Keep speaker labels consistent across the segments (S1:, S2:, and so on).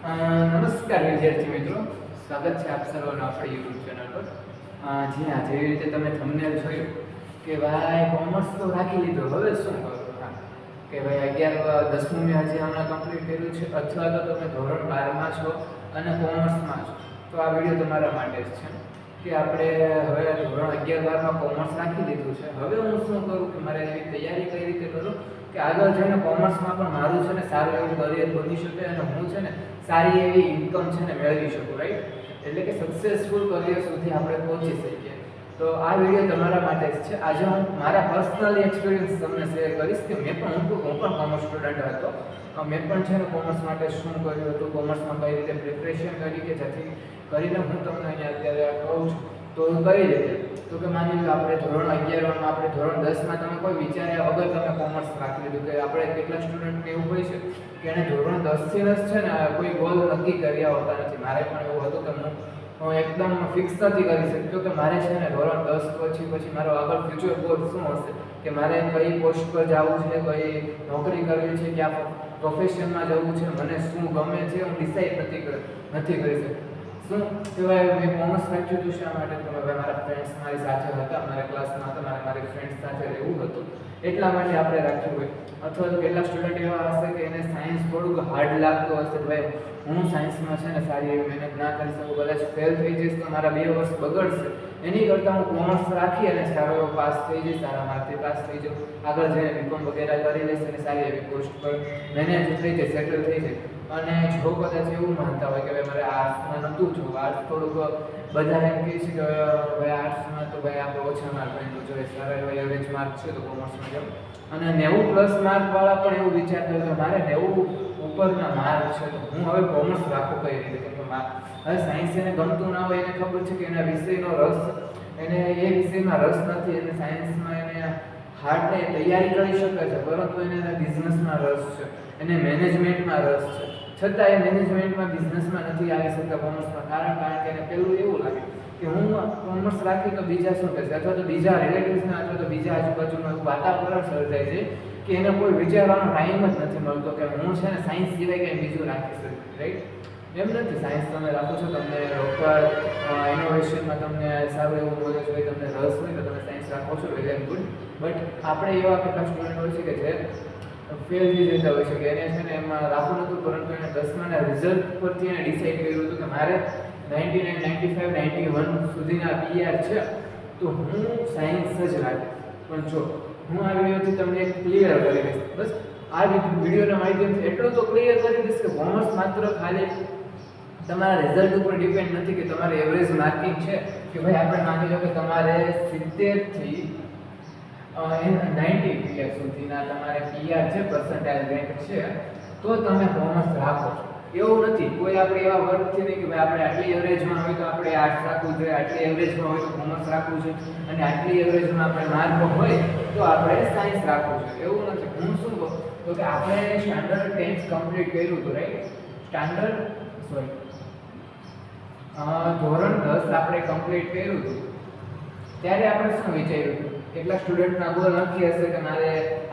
S1: નમસ્કાર વિદ્યાર્થી મિત્રો, સ્વાગત છે આપ સર્વનું આપણી યુટ્યુબ ચેનલ પર. જી હા, જેવી રીતે તમે થંબનેલ જોયું કે ભાઈ કોમર્સ તો રાખી લીધું, હવે શું કરું? હા, કે ભાઈ 11 10મું મેં હજી હમણાં કમ્પ્લીટ કર્યું છે, અથવા તો તમે ધોરણ 12માં છો અને કોમર્સમાં છો, તો આ વિડીયો તમારા માટે જ છે કે આપણે હવે ધોરણ 11-12માં કોમર્સ રાખી લીધું છે. હવે હું શું કરું કે મારે એવી તૈયારી કઈ રીતે કરું કે આગળ જઈને કોમર્સમાં પણ મારું છે ને સારું એવું કરિયર બની શકે અને હું છે ને સારી એવી ઇન્કમ છે ને મેળવી શકું, રાઈટ? એટલે કે સક્સેસફુલ કરિયર સુધી આપણે પહોંચી શકીએ. તો આ વિડીયો તમારા માટે જ છે. આજે હું મારા પર્સનલી એક્સપિરિયન્સ તમને શેર કરીશ કે હું પણ કોમર્સ સ્ટુડન્ટ હતો. મેં પણ છે ને કોમર્સ માટે શું કર્યું હતું, કોમર્સમાં કઈ રીતે પ્રિપરેશન કરી કે જેથી કરીને હું તમને અહીંયા અત્યારે કહું છું. તો કઈ રીતે? તો કે માની લો આપણે ધોરણ 11માં, આપણે ધોરણ 10માં તમે કોઈ વિચાર્યા વગર તમે કોમર્સ રાખી લીધું. કે આપણે કેટલા સ્ટુડન્ટ એવું હોય છે કે એને ધોરણ 10થી જ છે ને કોઈ ગોલ નક્કી કર્યા હોતા નથી. મારે પણ એવું હતું કે હું એકદમ ફિક્સ નથી કરી શકતો કે મારે છે ને ધોરણ 10 પછી મારો આગળ ફ્યુચર ગોલ શું હશે, કે મારે કઈ પોસ્ટ પર જવું છે, કઈ નોકરી કરવી છે, ક્યાં પ્રોફેશનમાં જવું છે, મને શું ગમે છે, હું ડિસાઈડ નથી કરી શકતો. શું કહેવાય, મેં કોમર્સ રાખ્યું હતું શા માટે? તો હવે મારા ફ્રેન્ડ્સ મારી સાથે હતા, મારા ક્લાસમાં હતા, મારી ફ્રેન્ડ્સ સાથે રહેવું હતું, એટલા માટે આપણે રાખ્યું હોય. અથવા તો કેટલા સ્ટુડન્ટ એવા હશે કે એને સાયન્સ થોડુંક હાર્ડ લાગતું હશે, ભાઈ હું સાયન્સમાં છે ને સારી એવી મહેનત ના કરી શકું, કદાચ ફેલ થઈ જઈશ તો મારા 2 વર્ષ બગડશે, એની કરતાં હું કોમર્સ રાખી અને સારો એવો પાસ થઈ જઈશ, સારા માર્કથી પાસ થઈ જાઉં, આગળ જઈને બીકોમ વગેરે કરી લઈશ અને સારી એવી પોસ્ટ પર મેનેજ થઈ જાય, સેટલ થઈ જાય. અને જો કદાચ એવું માનતા હોય કે ભાઈ મારે આર્ટ્સમાં નહોતું જોવું, આર્ટ્સ થોડુંક બધા એમ કહે છે કે ભાઈ આર્ટ્સમાં તો ભાઈ આપણે ઓછા માર્ક મેળવવું જોઈએ, સારા એવા એવરેજ માર્ક છે તો કોમર્સમાં જાઓ. અને 90+ માર્કવાળા પણ એવું વિચારતા હોય કે મારે 90 ઉપરના માર્ક છે તો હું હવે કોમર્સ રાખું કઈ રીતે? કેમ કે હવે સાયન્સ એને ગમતું ના હોય, એને ખબર છે કે એના વિષયનો રસ, એને એ વિષયમાં રસ નથી, એને સાયન્સમાં એને હાર્ડ તૈયારી કરી શકે છે, પરંતુ એને બિઝનેસમાં રસ છે, એને મેનેજમેન્ટમાં રસ છે, છતાં એ મેનેજમેન્ટમાં બિઝનેસમાં નથી આવી શકતા કોમર્સમાં. કારણ કે એને પેલું એવું લાગે કે હું કોમર્સ રાખી તો બીજા શું કહેશે, અથવા તો બીજા રિલેટિવ્સના અથવા તો બીજા આજુબાજુનું એવું વાતાવરણ સર્જાય છે કે એને કોઈ વિચારવાનો ટાઈમ જ નથી મળતો કે હું છે ને સાયન્સ સિવાય કંઈ બીજું રાખી શકું, રાઈટ? એમ નથી, સાયન્સ તમે રાખો છો, તમને ડૉક્ટર ઇનોવેશનમાં તમને સારું એવું નોલેજ હોય, તમને રસ હોય તો તમે સાયન્સ રાખો છો, વેલ એન્ડ ગુડ. બટ આપણે એવા કેટલા સ્ટુડન્ટ હોય છે કે જે ફેલ થઈ જતા હોય છે કે એને છે ને એમાં રાખવું નહોતું, પરંતુ એને 10માના રિઝલ્ટ પરથી એને ડિસાઈડ કર્યું હતું કે મારે 99, 95, 91 સુધીના PR છે તો હું સાયન્સ જ રાખીશ. પણ જો હું આ વિડીયોથી તમને ક્લિયર કરી દઈશ, બસ આ વિડીયોના માધ્યમથી એટલું તો ક્લિયર કરી દઈશ કે કોમર્સ માત્ર ખાલી તમારા રિઝલ્ટ ઉપર ડિપેન્ડ નથી, કે તમારે એવરેજ માર્કિંગ છે કે ભાઈ આપણે માની લો કે તમારે 70 થી 90 PR સુધીના તમારે PR છે, પર્સન્ટાઇલ રેન્ક છે, તો તમે કોમર્સ રાખો છો. એવું નથી, કોઈ આપણે એવા વર્ગથી નહીં કે ભાઈ આપણે આટલી એવરેજમાં હોય તો આપણે આર્ટ્સ રાખવું જોઈએ, આટલી એવરેજમાં હોય તો કોમર્સ રાખવું જોઈએ, અને આટલી એવરેજમાં આપણે માર્ક હોય તો આપણે સાયન્સ રાખવું જોઈએ. એવું નથી. હું શું કહું તો કે આપણે સ્ટાન્ડર્ડ 10th કમ્પ્લીટ કર્યું હતું, રાઈટ? ધોરણ 10 આપણે કમ્પ્લીટ કર્યું હતું ત્યારે આપણે શું વિચાર્યું હતું? કેટલા સ્ટુડન્ટના ગોલ નક્કી હશે કે મારે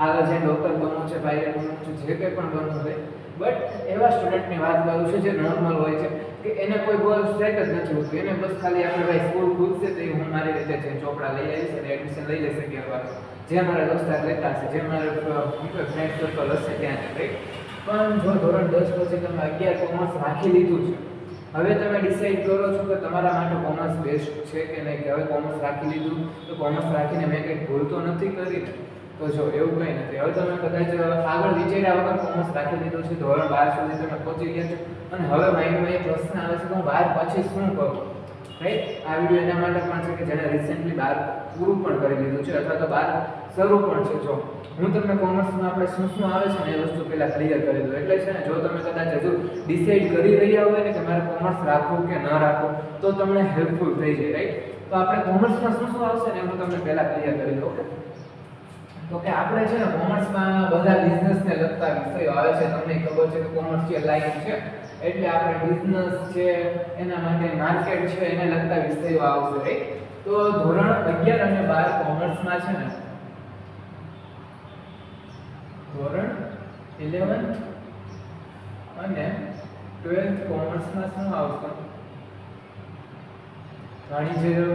S1: આગળ જઈને ડૉક્ટર બનવું છે, પાયલટ બનવું છે, જે કંઈ પણ બનવું હોય. બટ એવા સ્ટુડન્ટની વાત કરું છું જે નોર્મલ હોય છે કે એને કોઈ ગોલ સેટ જ નથી હોતું, એને બસ ખાલી આપણે ભાઈ સ્કૂલ ખુલશે તો હું મારી રીતે છે ચોપડા લઈ આવીશ અને એડમિશન લઈ લેશે 11 જે મારા દોસ્તાર લેતા હશે, જે મારા ફ્રેન્ડ સર્કલ હશે ત્યાં જ, રાઈટ? પણ જો ધોરણ 10 પછી તમે 11 કોમર્સ રાખી લીધું છે, હવે તમે ડિસાઈડ કરો છો કે તમારા માટે કોમર્સ બેસ્ટ છે કે નહીં, કે હવે કોમર્સ રાખી લીધું તો કોમર્સ રાખીને મેં કંઈ ભૂલ તો નથી કરી ને? તો જો એવું કંઈ નથી. હવે તમે કદાચ આગળ વિચાર્યા વગર કોમર્સ રાખી લીધું છે, ધોરણ 12 સુધી તમે પહોંચી ગયા છો અને હવે માઇન્ડમાં એક પ્રશ્ન આવે છે કે હું 12 પછી શું કરું, રાઈટ? આ વિડીયો એના માટે પણ છે કે જેણે રિસેન્ટલી 12 પૂરું પણ કરી લીધું છે અથવા તો 12 શરૂ પણ છે. જો હું તમને કોમર્સમાં આપણે શું શું આવે છે ને એ વસ્તુ પહેલાં ક્લિયર કરી દઉં. એટલે છે ને, જો તમે કદાચ હજુ ડિસાઈડ કરી રહ્યા હોય ને કે મારે કોમર્સ રાખવું કે ન રાખવું તો તમને હેલ્પફુલ થઈ જાય, રાઈટ? તો આપણે કોમર્સમાં શું શું આવશે ને હું તમને પહેલાં ક્લિયર કરી દઉં. તો કે આપણે છે ને કોમર્સમાં બધા બિઝનેસને લગતા વિષયો આવે છે. તમને ખબર છે કે કોમર્શિયલ લાઈન છે એટલે આપણે બિઝનેસ છે, એના માટે માર્કેટ છે, એને લગતા વિષયો આવશે, રાઈટ? તો ધોરણ 11 અને 12 કોમર્સમાં છે ને ધોરણ 11 અને 12 ટ્વેલ્થ કોમર્સમાં શું આવશે? વાણિજ્ય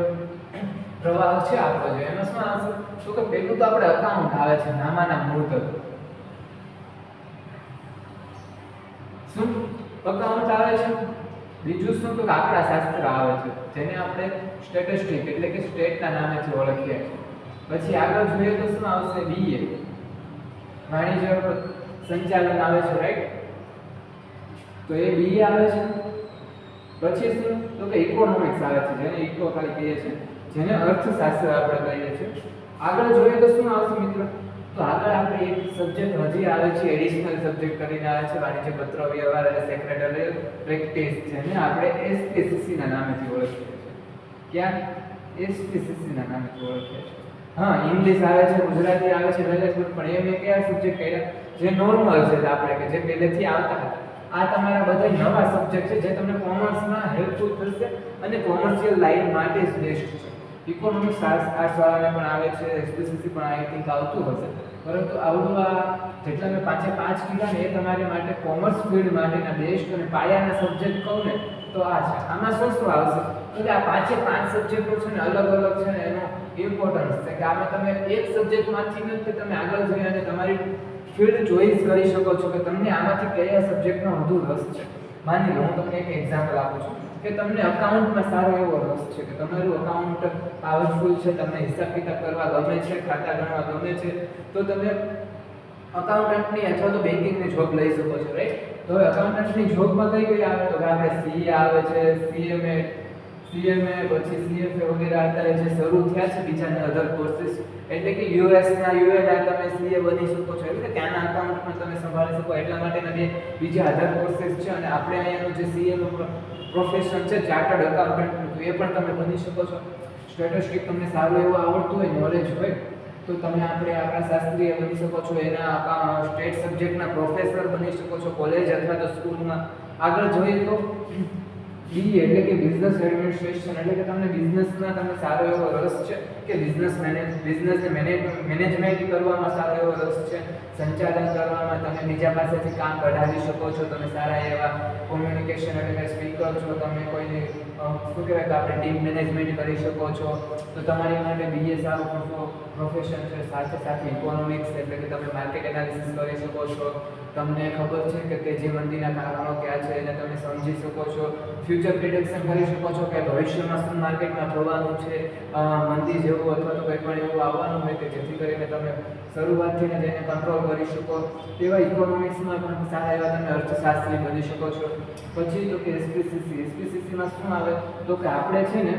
S1: પ્રવાહ છે આપણો જે એમાં શું આવશે? તો કે પેલું તો આપણે અકાઉન્ટ આવે છે, નામાના મૂળ તત્વ. શું અકાઉન્ટ આવે છે? બીજું શું? તો આંકડા શાસ્ત્ર આવે છે, જેને આપણે સ્ટેટિસ્ટિક એટલે કે સ્ટેટના નામેથી ઓળખીએ છીએ. પછી આગળ જોઈએ તો શું આવશે? બીએ વાણિજ્ય સંચાલન આવે છે, રાઈટ? તો એ બીએ આવે છે. પછી શું? તો કે ઇકોનોમિક્સ આવે છે, જેને ઇકો ખાલી કહીએ છીએ, જેને અર્થશાસ્ત્ર આપણે કહીએ છીએ. આગળ જોઈએ તો શું આવશે મિત્રો? તો આગળ આપણે એક સબ્જેક્ટ હજી આવે છે, એડિશનલ સબ્જેક્ટ કરીને આવે છે, વાણિજ્ય પત્ર વ્યવહાર અને સેક્રેટરીયલ પ્રેક્ટિસ, જેને આપણે એસપીસીસી ના નામેથી ઓળખીએ છીએ. ક્યાં? એસપીસીસી ના નામેથી ઓળખીએ છીએ. હા, ઇંગ્લિશ આવે છે, ગુજરાતી આવે છે, પણ એ મેં કયા સબ્જેક્ટ કર્યા જે નોર્મલ છે આપણે કે જે પહેલેથી આવતા હતા. આ તમારા બધા નવા સબ્જેક્ટ છે જે તમને કોમર્સમાં હેલ્પફુલ થશે અને કોમર્શિયલ લાઈન માટે જ બેસ્ટ છે. ઇકોનોમિક્સ આર્ટ્સ વાળાને પણ આવે છે, એસપીસીસી પણ આઈ થિંક આવતું હશે, પરંતુ આવડું આ જેટલા મેં 5 કીધા ને એ તમારી માટે કોમર્સ ફિલ્ડ માટેના બેસ્ટ અને પાયાના સબ્જેક્ટ કહું ને તો આ છે. આમાં શું શું આવશે? તો કે આ 5 સબ્જેક્ટો છે ને અલગ અલગ છે ને એનો ઇમ્પોર્ટન્સ છે કે આમાં તમે એક સબ્જેક્ટમાંથી નથી તમે આગળ જઈ અને તમારી ફિલ્ડ ચોઈસ કરી શકો છો કે તમને આમાંથી કયા સબ્જેક્ટમાં વધુ રસ છે. માની લો હું તમને એક એક્ઝામ્પલ આપું છું કે તમને અકાઉન્ટમાં સારો એવો રસ છે કે તમારું અકાઉન્ટ પાવરફુલ છે, તમને હિસાબ કિતાબ કરવા ગમે છે, ખાતા ગણવા ગમે છે, તો તમે અકાઉન્ટન્ટની અથવા તો બેન્કિંગની જોબ લઈ શકો છો, રાઈટ? તો હવે અકાઉન્ટન્ટની જોબમાં કઈ આવે? તો આપણે સીએ આવે છે, સીએમએ પછી સીએફએ વગેરે અત્યારે જે શરૂ થયા છે બીજા અધર કોર્સીસ, એટલે કે યુએસના તમે સીએ બની શકો છો, એટલે ત્યાંના અકાઉન્ટમાં તમે સંભાળી શકો એટલા માટેના બીજા અધર કોર્સીસ છે. અને આપણે અહીંયાનું જે સીએનું પ્રોફેશન છે ચાર્ટર્ડ એકાઉન્ટન્ટનું, તો એ પણ તમે બની શકો છો. સ્ટેટિસ્ટિક તમને સારું એવું આવડતું હોય, નોલેજ હોય, તો તમે આપણા શાસ્ત્રીય બની શકો છો, એના સ્ટેટ સબ્જેક્ટના પ્રોફેસર બની શકો છો કોલેજ અથવા તો સ્કૂલમાં. આગળ જોઈએ તો બીએ એટલે કે બિઝનેસ એડમિનિસ્ટ્રેશન, એટલે કે તમને બિઝનેસમાં તમને સારો એવો રસ છે કે બિઝનેસને મેનેજમેન્ટ કરવામાં સારો એવો રસ છે, સંચાલન કરવામાં તમે બીજા પાસેથી કામ કઢાવી શકો છો, તમે સારા એવા કોમ્યુનિકેશન એટલે સ્પીકર છો, તમે કોઈને શું કહેવાય કે આપણે ટીમ મેનેજમેન્ટ કરી શકો છો, તો તમારી માટે બીએ સારું પ્રોફેશન છે. સાથે સાથે ઇકોનોમિક્સ એટલે કે તમે માર્કેટ એનાલિસિસ કરી શકો છો, તમને ખબર છે કે તેજી મંદીના કારણો કયા છે એને તમે સમજી શકો છો, ફ્યુચર પ્રિડિક્શન કરી શકો છો કે ભવિષ્યમાં શું માર્કેટમાં થવાનું છે, મંદી જેવું અથવા તો કંઈ પણ એવું આવવાનું હોય કે જેથી કરીને તમે શરૂઆતથી જ એને કંટ્રોલ કરી શકો. તેવા ઇકોનોમિક્સમાં પણ સારા એવા તમે અર્થશાસ્ત્રી બની શકો છો. પછી તો કે એસપીસીસીમાં શું આવે? તો કે આપણે છે ને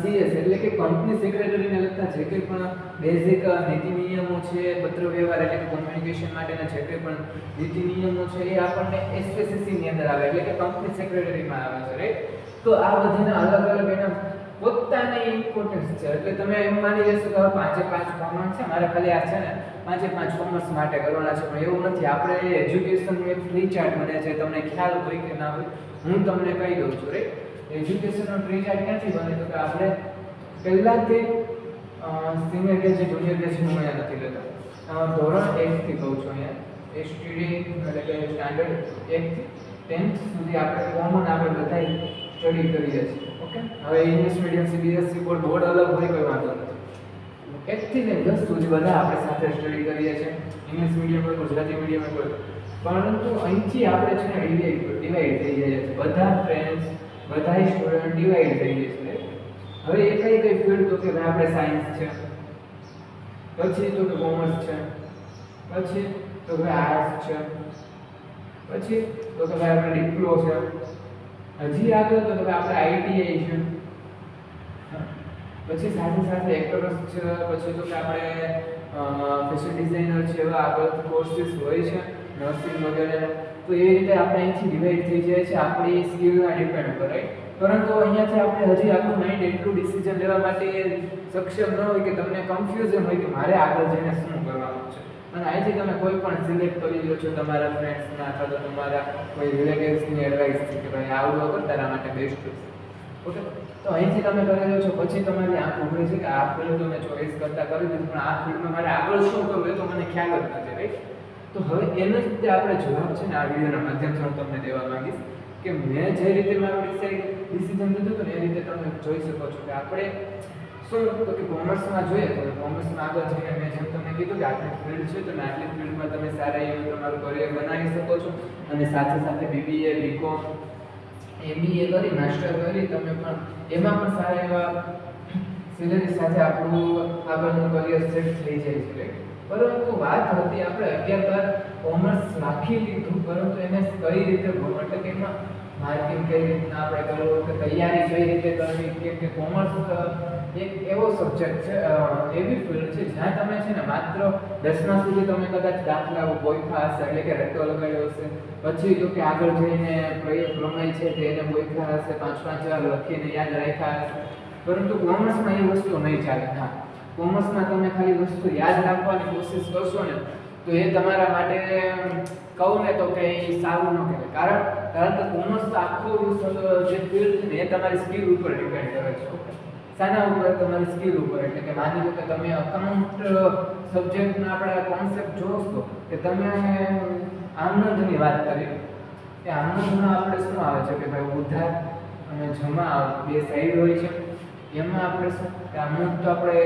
S1: સીએસ એટલે કે કંપની સેક્રેટરીને લગતા જે કંઈ પણ બેઝિક નીતિ નિયમો છે, પત્ર વ્યવહાર એટલે કે કોમ્યુનિકેશન માટેના જે કંઈ પણ નીતિ નિયમો છે એ આપણને એસપીસીસીની અંદર આવે, એટલે કે કંપની સેક્રેટરીમાં આવે છે, રાઈટ? તો આ બધાના અલગ અલગ એના પોતાની ઇમ્પોર્ટન્સ છે. એટલે તમે એમ માની લેશો કે હવે 5 કોમર્સ છે, મારે ખાલી આ છે ને 5 કોમર્સ માટે કરવાના છે, પણ એવું નથી. આપણે એજ્યુકેશનનું એક ફ્રી ચાર્ટ બને છે, તમને ખ્યાલ હોય કે ના હોય હું તમને કહી દઉં છું, રાઈટ? એજ્યુકેશનનો ફ્રી ચાર્ટ ક્યાંથી બને? તો કે આપણે પહેલાંથી સિનિયર કેજી જુનિયર કેજી હું અહીંયા નથી લેતો, ધોરણ 1 થી કહું છું. અહીંયા એસટીડી એટલે કે સ્ટાન્ડર્ડ 1 થી 10th સુધી આપણે કોમન આપણે બધા સ્ટડી કરીએ છીએ. ઓકે, હવે ઇંગ્લિશ મીડિયમ સીબીએસઈ બોર્ડ અલગ હોય કોઈ વાંધો નથી. 1 થી 10 સુધી બધા આપણે સાથે સ્ટડી કરીએ છીએ, ઇંગ્લિશ મીડિયમ હોય, ગુજરાતી મીડિયમ હોય, પરંતુ અહીંથી આપણે છે ને ડિવાઈડ થઈ જાય છે. બધા ફ્રેન્ડ્સ બધા સ્ટુડન્ટ ડિવાઈડ થઈ જાય છે. હવે એ કઈ ફિલ્ડ? તો કે આપણે સાયન્સ છે, પછી તો કે કોમર્સ છે, પછી તો કે આર્ટ્સ છે, પછી તો કે આપણે ડિપ્લો છે, હજી આગળ તો કે આપણે આઈટીઆઈ છે, પછી સાથે સાથે એક્ટર્સ છે, પછી તો કે આપણે ફેશન ડિઝાઇનર છે, એવા આગળ કોર્સીસ હોય છે, નર્સિંગ વગેરે. તો એ રીતે આપણે અહીંથી ડિવાઈડ થઈ જાય છે આપણી સ્કિલના ડિપેન્ડ પર, રાઈટ? પરંતુ અહીંયાથી આપણે હજી આપણું માઇન્ડ એટલું ડિસિઝન લેવા માટે સક્ષમ ન હોય કે તમને કન્ફ્યુઝન હોય કે મારે આગળ જઈને શું કરવાનું છે. અને અહીંથી તમે કોઈ પણ સિલેક્ટ કરી લો છો તમારા ફ્રેન્ડ્સના અથવા તો તમારા કોઈ રિલેટિવ્સની એડવાઇસથી કે ભાઈ આવડું વગર તારા માટે બેસ્ટ છે. ઓકે, તો અહીંથી તમે કરી લો છો, પછી તમારી આંખ ઉભરે છે કે આ ફિલ્ડ તો મેં ચોઈસ કરતા કરી દીધું, પણ આ ફિલ્ડમાં મારે આગળ શું કરવું એ તો મને ખ્યાલ જ નથી, રાઈટ? તો હવે એનો જ રીતે આપણે જવાબ છે ને આ વિડીયોના માધ્યમથી હું તમને દેવા માંગીશ કે મેં જે રીતે મારું ડિસિઝન લીધું હતું ને એ રીતે તમે જોઈ શકો છો કે આપણે શું તો કે કોમર્સમાં જોઈએ તો કોમર્સમાં આગળ જઈને મેં જેમ તમને કીધું કે આટલી ફિલ્ડ છે તો આટલી ફિલ્ડમાં તમે સારા એવું તમારું કરિયર બનાવી શકો છો અને સાથે સાથે બીબીએ બીકોમ એમબીએ કરી માસ્ટર કરી તમે પણ એમાં પણ સારા એવા સેલેરી સાથે આપણું આગળનું કરિયર સેટ થઈ જાય છે પરંતુ વાત હતી આપણે 11-12 કોમર્સ રાખી લીધું પરંતુ એને કઈ રીતે ભણવું એટલે કે એમાં માર્કિંગ કઈ રીતના આપણે કરવું કે તૈયારી કઈ રીતે કરવી કેમ કે કોમર્સ એક એવો સબ્જેક્ટ છે એવી ફિલ્ડ છે જ્યાં તમે છે ને માત્ર 10મા સુધી તમે કદાચ દાખલાઓ બોયખા હશે એટલે કે રટ્ટો લગાડ્યો હશે પછી તો કે આગળ જઈને પ્રમેય છે તે એને બોયખા હશે 5-5 વાર લખીને યાદ રાખ્યા હશે પરંતુ કોમર્સમાં એ વસ્તુ નહીં ચાલે હા કોમર્સમાં તમે ખાલી વસ્તુ યાદ રાખવાની કોશિશ કરશો ને તો એ તમારા માટે કહું ને તો કે એ સારું ન કહેવાય કારણ કે કોમર્સ આખું જે ફિલ્ડ છે ને એ તમારી સ્કિલ ઉપર ડિપેન્ડ કરે છે શાના ઉપર તમારી સ્કિલ ઉપર એટલે કે માની લો કે તમે અકાઉન્ટ સબ્જેક્ટના આપણે કોન્સેપ્ટ જોશો કે તમે આનંદની વાત કરી કે આનંદમાં આપણે શું આવે છે કે ભાઈ ઉધાર અને જમા બે સાઈડ હોય છે એમાં આપણે શું કે આનંદ તો આપણે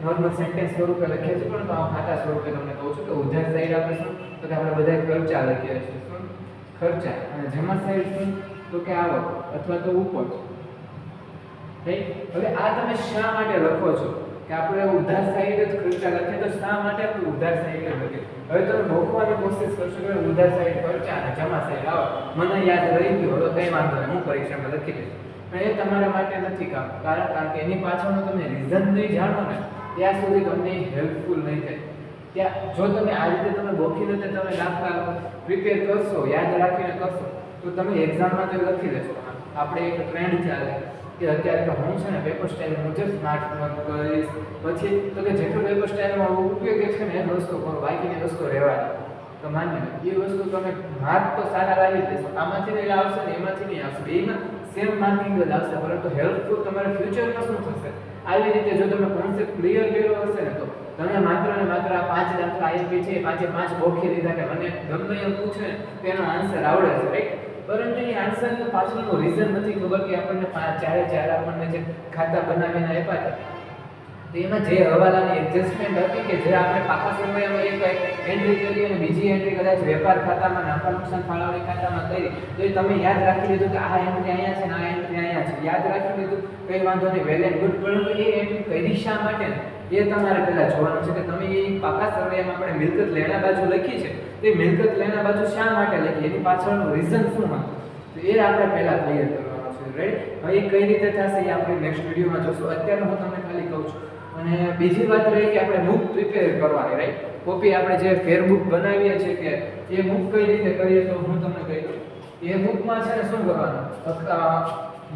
S1: નોર્મલ સેન્ટેન્સ સ્વરૂપે લખીએ છીએ પણ તો ખાતા સ્વરૂપે તમને કહું છું કે ઉધાર સાઈડ આપણે શું તો કે આપણે બધા ખર્ચા લખીએ છીએ શું ખર્ચા અને જમા સાઈડ શું તો કે આવક અથવા તો ઉપજ હવે આ તમે શા માટે લખો છો કે આપણે ઉધાર સાઈડ જ ખર્ચા લખીએ તો શા માટે આપણે ઉધાર સાઈડ લખીએ હવે તમે ભોગવાની કોશિશ કરશો કે ઉધાર સાઈડ ખર્ચા અને જમા સાઈડ આવક મને યાદ રહી ગયું હવે કંઈ વાંધો નહીં હું પરીક્ષામાં લખી દઈશ પણ એ તમારા માટે નથી કારણ કે એની પાછળનું તમે રીઝન નહીં જાણો ને ત્યાં સુધી તમને હેલ્પફુલ નહીં થાય જો તમે આ રીતે તમે ગોખી રીતે તમે દાખલા પ્રિપેર કરશો યાદ રાખીને કરશો તો તમે એક્ઝામમાં તો લખી લેશો આપણે એક ટ્રેન્ડ ચાલે કે અત્યારે તો હું છે ને પેપર સ્ટાઇલ મુજબ સ્માર્ટ વર્ક કરીશ પછી તો કે જેટલું પેપર સ્ટાઇલમાં ઉપયોગી છે ને એ વસ્તુ કરો બાકીની વસ્તુ રહેવા તો માન્ય એ વસ્તુ તમે માર્ક તો સારા લાવી દેશો આમાંથી નહીં આવશે ને એમાંથી નહીં આવશે બેમાં સેમ માર્કિંગ જ આવશે પરંતુ હેલ્પફુલ તમારા ફ્યુચરમાં શું થશે આવી રીતે જો તમે કોન્સેપ્ટ ક્લિયર કર્યો હશે ને તો તમે માત્ર ને માત્ર આ 5 દાખલા આઈએમપી છે 5 ગોખી લીધા કે મને ગમે એમ પૂછે તેનો આન્સર આવડે છે રાઈટ પરંતુ એ આન્સરનું પાછળનું રીઝન નથી ખબર કે આપણને ચારે આપણને જે ખાતા બનાવીને આપ્યા હતા તો એમાં જે હવાલાની એડજસ્ટમેન્ટ હતી કે જે આપણે પાકા સમયમાં એક એન્ટ્રી કરી અને બીજી એન્ટ્રી કદાચ વેપાર ખાતામાં નફા નુકસાન ફાળવણી ખાતામાં કરી તો એ તમે યાદ રાખી લીધું કે આ એન્ટ્રી અહીંયા છે ને આ એન્ટ્રી અહીંયા છે યાદ રાખી લીધું કંઈ વાંધો નહીં વેલ એન્ડ ગુડ પરંતુ એ એન્ટ્રી કરી શા માટે ને એ તમારે પહેલાં જોવાનું છે કે તમે એ પાકા સમયમાં આપણે મિલકત લેણા બાજુ લખી છે તે મિલકત લેણા બાજુ શા માટે લખી એની પાછળનું રીઝન શું હતું તો એ આપણે પહેલાં ક્લિયર કરવાનું છે રાઈટ હવે એ કઈ રીતે થશે એ આપણે નેક્સ્ટ વિડીયોમાં જોશું અત્યારે હું તમને ખાલી કહું છું અને બીજી વાત રહી કે આપણે બુક પ્રિપેર કરવાની રાઈટ કોપી આપણે જે ફેર બુક બનાવીએ છીએ કે એ બુક કઈ રીતે કરીએ તો હું તમને કહી દઉં એ બુકમાં છે ને શું કરવાનું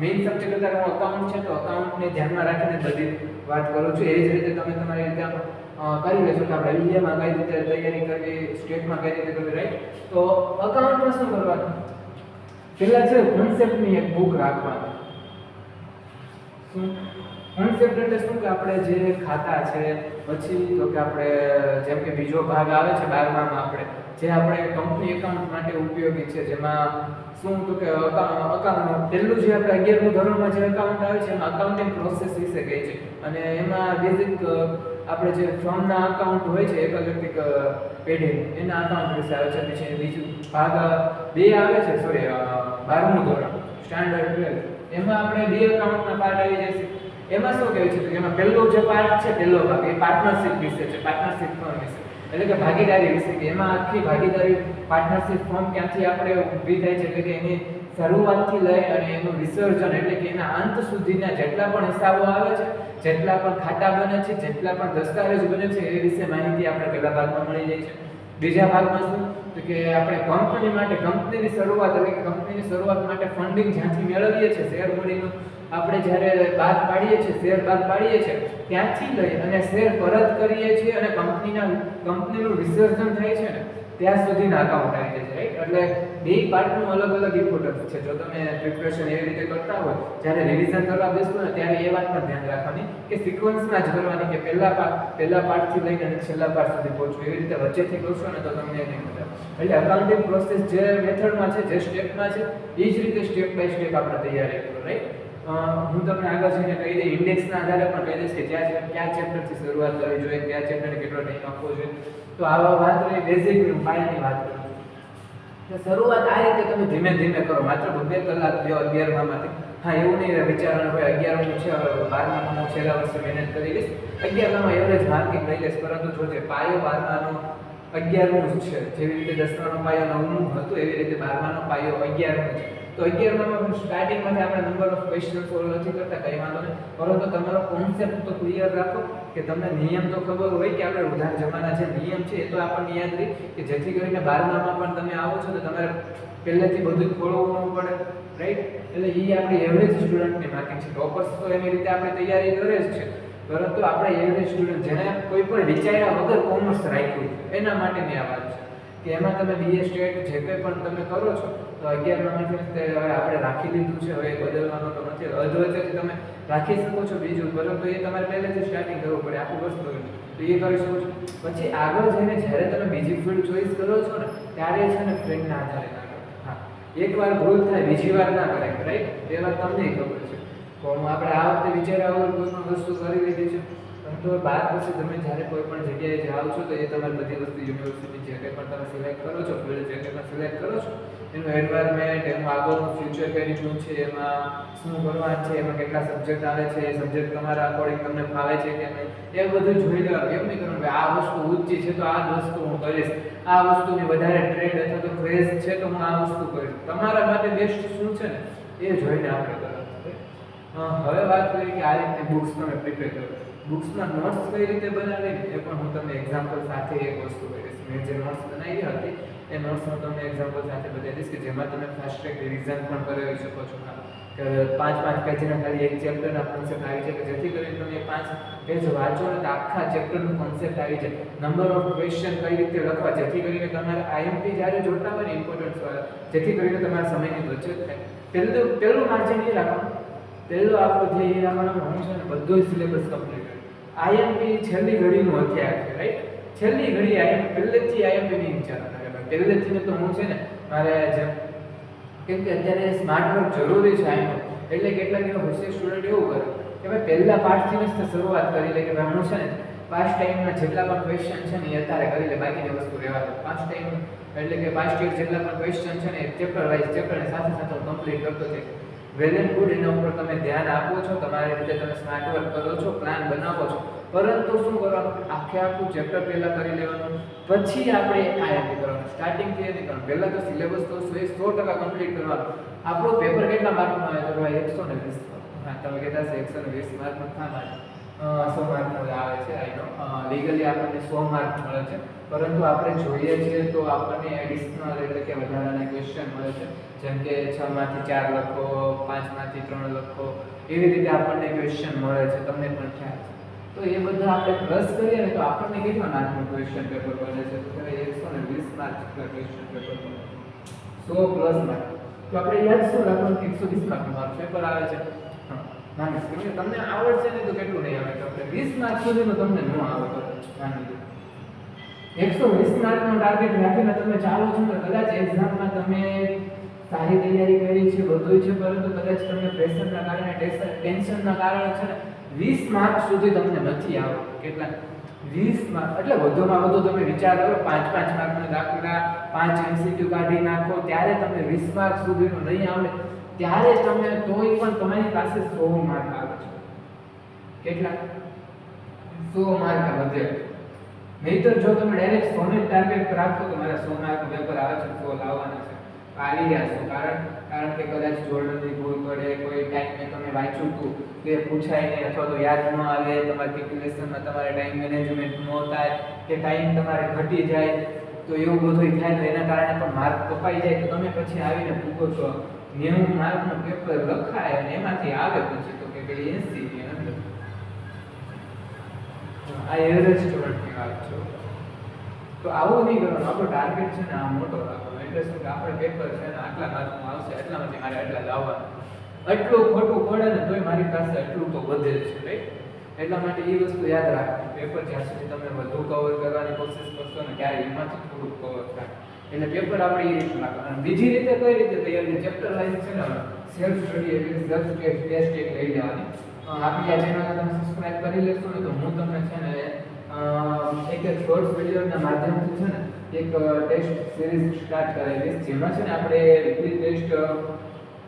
S1: મેઇન સબ્જેક્ટ અત્યારે હું અકાઉન્ટ છે તો અકાઉન્ટને ધ્યાનમાં રાખીને બધી વાત કરું છું એ જ રીતે તમે તમારી રીતે કરી લેશો કે આપણે બીએમાં કઈ રીતે તૈયારી કરવી સ્ટેટમાં કઈ રીતે કરવી રાઈટ તો અકાઉન્ટમાં શું કરવાનું પહેલા છે કોન્સેપ્ટની એક બુક રાખવાની શું કોન્સેપ્ટ એટલે શું કે આપણે જે ખાતા છે પછી તો કે આપણે જેમ કે બીજો ભાગ આવે છે 12માં આપણે જે આપણે કંપની એકાઉન્ટ માટે ઉપયોગી છે જેમાં શું તો કે અકાઉન્ટ પહેલું જે આપણે 11મું ધોરણમાં જે અકાઉન્ટ આવે છે એમાં અકાઉન્ટિંગ પ્રોસેસ વિશે કહે છે અને એમાં બેઝિક આપણે જે ફર્મના અકાઉન્ટ હોય છે એકલવ્યક્તિક પેઢી એના અકાઉન્ટ વિશે આવે છે પછી બીજું ભાગ 2 આવે છે સોરી 12મું ધોરણ સ્ટાન્ડર્ડ 12 એમાં આપણે બે અકાઉન્ટના પાર્ટ આવી જશે એમાં શું કહે છે કે એમાં પહેલો જે પાર્ટ છે પહેલો ભાગ એ પાર્ટનરશિપ વિશે છે પાર્ટનરશિપ ફર્મ વિશે એટલે કે ભાગીદારી વિશે કે એમાં આખી ભાગીદારી પાર્ટનરશિપ ફર્મ ક્યાંથી આપણે ઊભી થાય છે એટલે કે એની શરૂઆતથી લઈ અને એનું વિસર્જન એટલે કે એના અંત સુધીના જેટલા પણ હિસાબો આવે છે જેટલા પણ ખાતા બને છે જેટલા પણ દસ્તાવેજ બને છે એ વિશે માહિતી આપણે પહેલા ભાગમાં મળી જાય છે બીજા ભાગમાં શું તો કે આપણે કંપની માટે કંપનીની શરૂઆત એટલે કે કંપનીની શરૂઆત માટે ફંડિંગ જ્યાંથી મેળવીએ છીએ શેર મૂડીનું આપણે જ્યારે બહાર પાડીએ છીએ શેર બહાર પાડીએ છીએ ત્યાંથી લઈ અને શેર પરત કરીએ છીએ અને કંપનીનું વિસર્જન થાય છે ને ત્યાં સુધીના અકાઉન્ટ આવી જશે, રાઈટ? એટલે બે પાર્ટનું અલગ અલગ ઇમ્પોર્ટન્સ છે. જો તમે પ્રિપરેશન એવી રીતે કરતા હોય, જ્યારે રિવિઝન કરવા બેસો ને ત્યારે એ વાત પર ધ્યાન રાખવાની કે સિક્વન્સમાં જ કરવાની, કે પહેલા પાર્ટથી લઈને અને છેલ્લા પાર્ટ સુધી પહોંચવું. એવી રીતે વચ્ચેથી કરશો ને તો તમને નહીં મજા આવે. એટલે અકાઉન્ટિંગ પ્રોસેસ જે મેથડમાં છે, જે સ્ટેપમાં છે, એ જ રીતે સ્ટેપ બાય સ્ટેપ આપણે તૈયારી કરો, રાઈટ? હું તમને આગળ જઈને કહી દઈ, ઇન્ડેક્સના આધારે પણ કહી દઈશ કે કયા ચેપ્ટરથી શરૂઆત કરવી જોઈએ, કયા ચેપ્ટરને કેટલો ટાઈમ આપવો જોઈએ. તો આવા વાત રહી બેઝિક પાયાની વાત કરી. તો શરૂઆત આ રીતે તમે ધીમે ધીમે કરો, માત્ર 2 કલાક લ્યો 11માંથી. હા, એવું નહીં વિચારવાનું હોય 11મું છે, હવે 12મામાં હું છેલ્લા વર્ષે મહેનત કરી લઈશ, 11મામાં એવરેજ માર્કિંગ લઈ લઈશ. પરંતુ જોજે પાયો 12માનો 11મું જ છે. જેવી રીતે 10માનો પાયો 9મું હતું, એવી રીતે 12માનો પાયો 11મું છે. તો 11માં સ્ટાર્ટિંગમાંથી આપણે નંબર ઓફ ક્વેશ્ચન સોલ્વ નથી કરતા, કંઈ વાંધો નહીં, પરંતુ તમારો કોન્સેપ્ટ તો ક્લિયર રાખો, કે તમને નિયમ તો ખબર હોય કે આપણે ઉધાર જમાના જે નિયમ છે એ તો આપણને યાદ રહે, કે જેથી કરીને 12મામાં પણ તમે આવો છો તો તમારે પહેલેથી બધું ખોલવું પડે, રાઈટ? એટલે એ આપણી એવરેજ સ્ટુડન્ટની માર્કિંગ છે. ટોપર્સ તો એની રીતે આપણે તૈયારી કરે જ છે, પરંતુ આપણે એવરેજ સ્ટુડન્ટ જેને કોઈ પણ વિચાર્યા વગર કોમર્સ રાખ્યું છે એના માટેની આ વાત છે, કે એમાં તમે બીએ સ્ટેટ જે કંઈ પણ તમે કરો છો તો 11માંથી હવે આપણે રાખી લીધું છે, હવે બદલવાનો તો નથી. અધવચ્ચેથી તમે રાખી શકો છો બીજું, પરંતુ એ તમારે પહેલેથી સ્ટાર્ટિંગ કરવું પડે, આખું વર્ષ તો એ કરી શકો છો. પછી આગળ જઈને જ્યારે તમે બીજી ફિલ્ડ ચોઈસ કરો છો ને ત્યારે છે ને ફ્રેન્ડના આધારે ના કરો. હા, એકવાર ભૂલ થાય બીજી વાર ના કરાય, રાઈટ? એ વાત તમને ખબર છે. તો આપણે આ વખતે વિચાર્યા વગર કોઈ પણ વસ્તુ કરી લીધી છે, તો 12 પછી તમે જ્યારે કોઈ પણ જગ્યાએ જાઓ છો તો એ તમારી બધી વસ્તુ યુનિવર્સિટી જે કંઈ પણ તમે સિલેક્ટ કરો છો, ફિલ્ડ જે કંઈ પણ સિલેક્ટ કરો છો, એનું એન્વાયરમેન્ટ, એનું આગળનું ફ્યુચર કઈ રીતનું છે, એમાં શું કરવાનું છે, એમાં કેટલા સબ્જેક્ટ આવે છે, એ સબ્જેક્ટ તમારા અકોર્ડિંગ તમને ફાવે છે કે નહીં, એ બધું જોઈ લેવાનું. એમ નહીં કરવાનું કે આ વસ્તુ ઊંચી છે તો આ જ વસ્તુ હું કરીશ, આ વસ્તુની વધારે ટ્રેન્ડ અથવા તો ક્રેઝ છે તો હું આ વસ્તુ કરીશ. તમારા માટે બેસ્ટ શું છે ને એ જોઈને આપણે કરવાનું. હવે વાત કરીએ કે આ રીતે બુક્સ તમે પ્રિપેર કરો. બુક્સમાં નોટ્સ કઈ રીતે બનાવી એ પણ હું તમને એક્ઝામ્પલ સાથે એક વસ્તુ કહીશ. મેં જે નોટ્સ બનાવી હતી એ નોટ્સ હું તમને એક્ઝામ્પલ સાથે બતાવી દઈશ, કે જેમાં તમે ફાસ્ટ ટ્રેક રિવિઝન પણ કરી શકો છો. કે 5-5 પેજના ખાલી એક ચેપ્ટરના કોન્સેપ્ટ આવી જાય, કે જેથી કરીને તમે 5 પેજ વાંચો ને તો આખા ચેપ્ટરનું કોન્સેપ્ટ આવી જાય. નંબર ઓફ ક્વેશ્ચન કઈ રીતે લખવા, જેથી કરીને તમારે આઈએમપી જ્યારે જોતા હોય ને ઇમ્પોર્ટન્સ વાળા, જેથી કરીને તમારા સમયની બચત થાય. પહેલું માર્જિન એ રાખવાનું, પહેલું આપણું ધ્યેય એ રાખવાનું હું છે ને બધું સિલેબસ કમ્પ્લીટ. આઈએમપી છેલ્લી ઘડીનું હથિયાર છે, રાઈટ? છેલ્લી ઘડી આઈએમપી, પહેલેથી આઈએમપી નહીં વિચારતા, પહેલેથી તો હું છે ને મારે જેમ, કેમ કે અત્યારે સ્માર્ટ વર્ક જરૂરી છે આઈએમપી. એટલે કેટલાક એવા હોશિયાર સ્ટુડન્ટ એવું કરે કે ભાઈ પહેલા પાર્ટથી જ શરૂઆત કરી લે, કે ભાઈ હું છે ને પાસ્ટ ટાઈમના જેટલા પણ ક્વેશ્ચન છે ને એ અત્યારે કરી લે, બાકીની વસ્તુ રહેવા દો. પાસ્ટ ટાઈમ એટલે કે પાસ્ટ યર જેટલા પણ ક્વેશ્ચન છે ને ચેપ્ટર વાઇઝ ચેપ્ટરની સાથે સાથે કમ્પ્લીટ કરતો છે. વેલ એન્ડ ગુડ, એના ઉપર તમે ધ્યાન આપો છો, તમારી રીતે તમે સ્માર્ટ વર્ક કરો છો, પ્લાન બનાવો છો, પરંતુ શું કરવાનું, આખું ચેપ્ટર પહેલા કરી લેવાનું, પછી આપણે આઈએમપી કરવાનું. સ્ટાર્ટિંગથી એ નહીં કરવાનું, પહેલા તો સિલેબસ તો 100% કમ્પ્લીટ કરવાનું. આપણું પેપર કેટલા માર્કનું આવે તો ભાઈ 120. હા, તમે કહેતા હશે 120 માર્કનું કામ આવે, 100 માર્કનું આવે છે. આઈ નો લીગલી આપણને 100 માર્ક મળે છે, પરંતુ આપણે જોઈએ છીએ તો આપણને એડિશનલ એટલે કે વધારાના ક્વેશ્ચન મળે છે, જેમ કે 6માંથી 4 લખો, 5માંથી 3 લખો, એવી રીતે આપણને ક્વેશ્ચન મળે છે, તમને પણ ખ્યાલ છે. તો એ બધા આપણે પ્લસ કરીએ ને તો આપણને કેટલા માર્કનું ક્વેશ્ચન પેપર બને છે, તો કે 120 માર્ક જેટલા ક્વેશ્ચન પેપર બને, 100 પ્લસ માર્ક. તો આપણે યાદ શું રાખવાનું, 120 માર્કનું મારું પેપર આવે છે. માની કે તમને આવડશે ને તો કેટલું નહીં આવે, તો આપણે 20 માર્ક સુધીનું તમને ન આવડે, માની લો 120 માર્કનો ટાર્ગેટ રાખીને તમે ચાલો છો ને, કદાચ એક્ઝામમાં તમે સારી તૈયારી કરી છે, બધું છે, પરંતુ કદાચ તમને પ્રેશરના કારણે, ટેન્શનના કારણે છે ને 20 માર્ક સુધી તમને નથી આવતું. કેટલા? 20 માર્ક. એટલે વધુમાં વધુ તમે વિચાર કરો 5-5 માર્કના દાખલા, 5 એમસીક્યુ કાઢી નાખો, ત્યારે તમને 20 માર્ક સુધીનું નહીં આવડે, ત્યારે તમે તોય પણ તમારી પાસે 100 માર્ક આવે છે. કેટલા? 100 માર્ક વધે. નહીતર જો તમે ડાયરેક્ટ 100 ને ટાર્ગેટ રાખો તો મારા 100 માર્ક પેપર આવે છે, 100 લાવવાના છે, આવી રહ્યા છો. કારણ કે કદાચ જોડણી ભૂલ પડે, કોઈ ટાઈમે તમે વાંચ્યું હતું કે પૂછાય નહીં, અથવા તો યાદ ન આવે, તમારા કેલ્ક્યુલેશનમાં તમારે ટાઈમ મેનેજમેન્ટ ન થાય, કે ટાઈમ તમારે ઘટી જાય, તો એવું બધું થાય તો એના કારણે પણ માર્ક કપાઈ જાય, તો તમે પછી આવીને પૂછો છો 90 માર્કનું પેપર લખાય અને એમાંથી આવે પછી તો કે 80 ની અંદર. આ એવરેજ સ્ટુડન્ટની વાત છે. તો આવું નહીં કરવાનું. આપણો ટાર્ગેટ છે ને આ મોટો રાખવાનો. એટલે શું કે આપણે પેપર છે ને આટલા માર્કમાં આવશે, એટલામાંથી મારે એટલા લાવવાનું. એટલું ખોટું પડે ને તોય મારી પાસે એટલું તો વધે જ છે, રાઈટ? એટલા માટે એ વસ્તુ યાદ રાખવાની. પેપર જ્યાં સુધી તમે વધુ કવર કરવાની કોશિશ કરશો ને ત્યારે એમાંથી થોડુંક કવર થાય. એટલે પેપર આપણે એ રીતે રાખવાનું. અને બીજી રીતે કઈ રીતે તૈયાર? ચેપ્ટર વાઇઝ છે ને સેલ્ફ સ્ટડી એટલે સેલ્ફ ટેસ્ટ એક લઈ લેવાની. આપણી આ ચેનલને તમે સબસ્ક્રાઇબ કરી લેશો ને તો હું તમને છે ને એક શોર્ટ્સ વિડીયોના માધ્યમથી છે ને એક ટેસ્ટ સિરીઝ સ્ટાર્ટ કરાવી દઈશ, જેમાં છે ને આપણે વીકલી ટેસ્ટ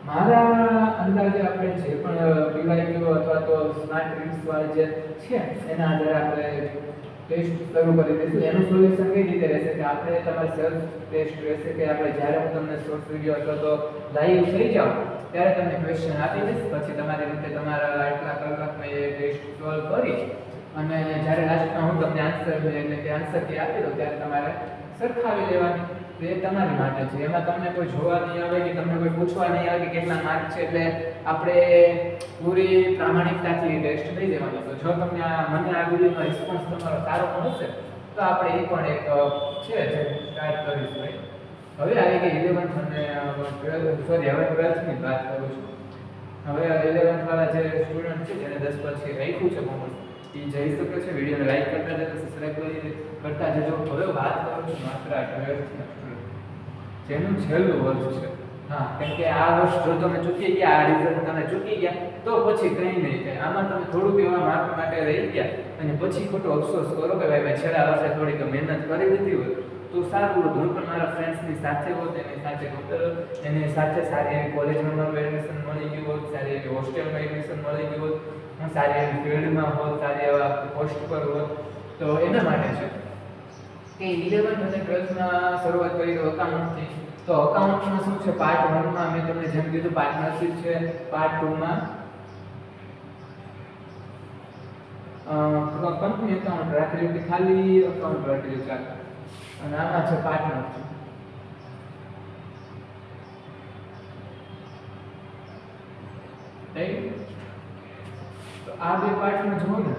S1: મારા અંદાજે આપણે જે પણ પીવાયક્યુ અથવા તો સ્માર્ટ રીલ્સ વાળા જે છે એના આધારે આપણે ટેસ્ટ શરૂ કરી દઈશું. એનું સોલ્યુશન કઈ રીતે રહેશે કે આપણે તમારે સેલ્ફ ટેસ્ટ રહેશે કે આપણે જ્યારે હું તમને શોર્ટ વિડીયો અથવા તો લાઈવ થઈ જાઉં ત્યારે તમને ક્વેશ્ચન આપી દઈશ, પછી તમારી રીતે તમારા આટલા કલાકમાં એ ટેસ્ટ સોલ્વ કરી અને જ્યારે લાસ્ટમાં હું તમને આન્સર એટલે કે આન્સર કી આપી દઉં ત્યારે તમારે સરખાવી લેવાની. તો એ તમારી માટે છે. એમાં તમને કોઈ જોવા નહીં આવે કે તમને કોઈ પૂછવા નહીં આવે કે કેટલા માર્ક છે. એટલે આપણે પૂરી પ્રામાણિકતાથી ટેસ્ટ લઈ દેવાનો. તો જો તમને મને આ વિડીયોમાં રિસ્પોન્સ તમારો સારો મળશે તો આપણે એ પણ એક છે જે સ્ટાર્ટ કરીશું. હવે આવી ગઈ 11th અને 12th, સોરી હવે 12th ની વાત કરું છું. હવે 11th વાળા જે સ્ટુડન્ટ છે જેને 10 પછી રાખ્યું છે કોમર્સ, એ જઈ શકે છે. વિડીયોને લાઈક કરતા જજો, સબસ્ક્રાઇબ કરતા જજો. હવે વાત કરું છું માત્ર 12th ના જેનું છેલ્લું વર્ષ છે. હા, કેમ કે આ વર્ષ જો તમે ચૂકી ગયા, આ રિઝલ્ટ તમે ચૂકી ગયા તો પછી કંઈ નહીં થાય. આમાં તમે થોડુંક એવા માર્ક માટે રહી ગયા અને પછી ખોટો અફસોસ કરો કે ભાઈ મેં છેલ્લા વર્ષે થોડીક મહેનત કરી દીધી હોય તો સારું હતું. હું પણ મારા ફ્રેન્ડ્સની સાથે હોત, એની સાથે હોત, એની સાથે સારી એવી કોલેજમાં મારું એડમિશન મળી ગયું હોત, સારી એવી હોસ્ટેલમાં એડમિશન મળી ગયું હોત, હું સારી એવી ફિલ્ડમાં હોત, સારી એવા પોસ્ટ પર હોત. તો એના માટે છે કે 11th અને 12thમાં શરૂઆત કરી તો અકાઉન્ટથી. તો અકાઉન્ટમાં શું છે, પાર્ટ 1માં મેં તમને જેમ કીધું પાર્ટનરશિપ છે, પાર્ટ 2માં કંપની એકાઉન્ટ રાખેલું કે ખાલી અકાઉન્ટ રાખેલું ચાલે, અને આમાં છે પાર્ટનરશિપ. તો આ બે પાર્ટમાં જુઓ ને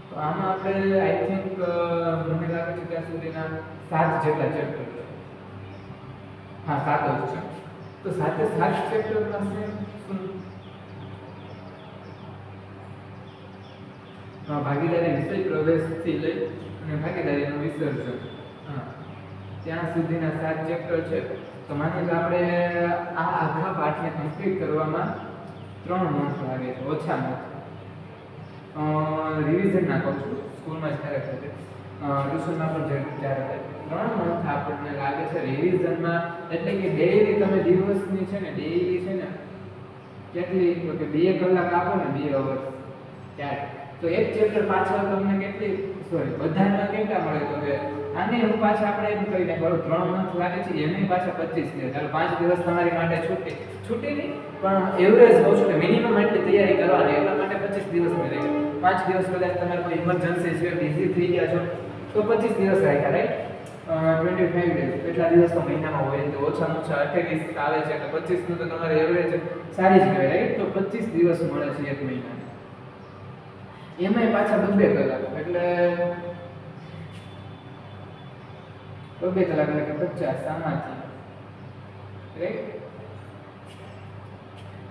S1: તો આમાં આપણે આઈ થિંક મને લાગે છે ત્યાં સુધીના 7 જેટલા ચેપ્ટર છે. હા, 7 જ છે. તો 7 ચેપ્ટરમાં ભાગીદારી વિષય પ્રવેશથી લઈ અને ભાગીદારીનું વિસર્જન, હા, ત્યાં સુધીના 7 ચેપ્ટર છે. તો માની લો આપણે આ આખા પાઠને કમ્પ્લીટ કરવામાં 3 મંથ લાગે છે ઓછામાં ઓછા. રિવિઝન ના કહું છું, સ્કૂલમાં જ્યારે થાય ટ્યુશનમાં પણ જ્યારે થાય 3 મંથ આપણને લાગે છે રિવિઝનમાં. એટલે કે ડેઈલી તમે દિવસની છે ને ડેઈલી છે ને કેટલી કે 2 કલાક આપો ને 2 અવર્સ ત્યારે તો એક ચેપ્ટર પાછળ તમને કેટલી બધામાં કેટલા મળે? તો કે આને હું પાછા આપણે એમ કહીને બરોબર 3 મંથ લાગે છે એને પાછા 25 દિવસ, ચાલો 5 દિવસ તમારી માટે છૂટી નહીં પણ એવરેજ કહું છું કે મિનિમમ એટલી તૈયારી કરવાની, એટલા માટે 25 દિવસ મેં રાખ્યા. 5 દિવસ કદાચ તમારે કોઈ ઇમરજન્સી છે, બિઝી થઈ ગયા છો તો 25 દિવસ રાખ્યા, રાઈટ? 25 ડેઝ એટલા દિવસ તો મહિનામાં હોય તો ઓછામાં ઓછા 28 આવે છે એટલે 25 નું તો તમારે એવરેજ સારી જ કહેવાય, રાઈટ? તો 25 દિવસ મળે છે એક મહિનામાં. એમાંય પાછા 2 કલાક એટલે 2 કલાક એટલે કે 50 આમાંથી, રાઈટ?